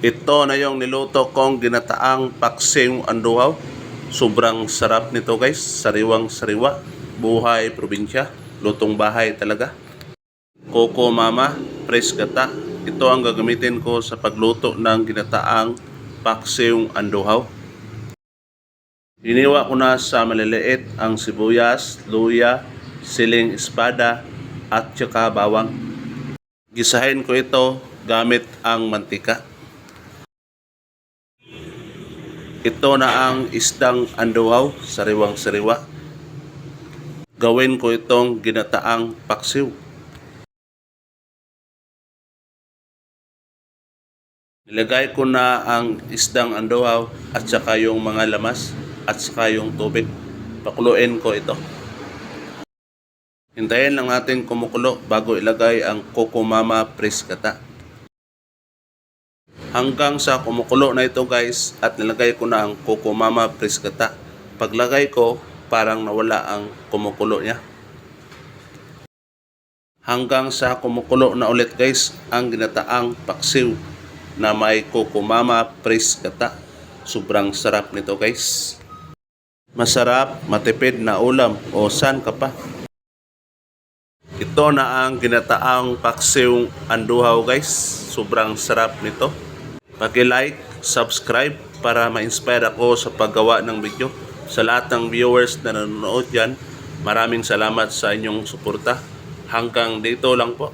Ito na yung niluto kong ginataang paksiw anduhaw. Sobrang sarap nito guys. Sariwang sariwa. Buhay probinsya. Lutong bahay talaga. Coco Mama Fresh Gata. Ito ang gagamitin ko sa pagluto ng ginataang paksiw anduhaw. Hiniwa ko na sa maliliit ang sibuyas, luya, siling espada at saka bawang. Gisahin ko ito gamit ang mantika. Ito na ang isdang anduhaw, sariwang sariwa. Gawin ko itong ginataang paksiw. Nilagay ko na ang isdang anduhaw at saka yung mga lamas at saka yung tubig. Pakuluin ko ito. Hintayin lang natin kumukulo bago ilagay ang Coco Mama Fresh Gata. Hanggang sa kumukulo na ito guys at nilagay ko na ang Coco Mama Fresh Gata. Paglagay ko, parang nawala ang kumukulo niya. Hanggang sa kumukulo na ulit guys ang ginataang paksiw na may Coco Mama Fresh Gata. Sobrang sarap nito guys. Masarap, matipid na ulam o san ka pa. Ito na ang ginataang paksiw anduhaw guys. Sobrang sarap nito. Paki-like, subscribe para ma-inspire ako sa paggawa ng video. Sa lahat ng viewers na nanonood dyan, maraming salamat sa inyong suporta. Hanggang dito lang po.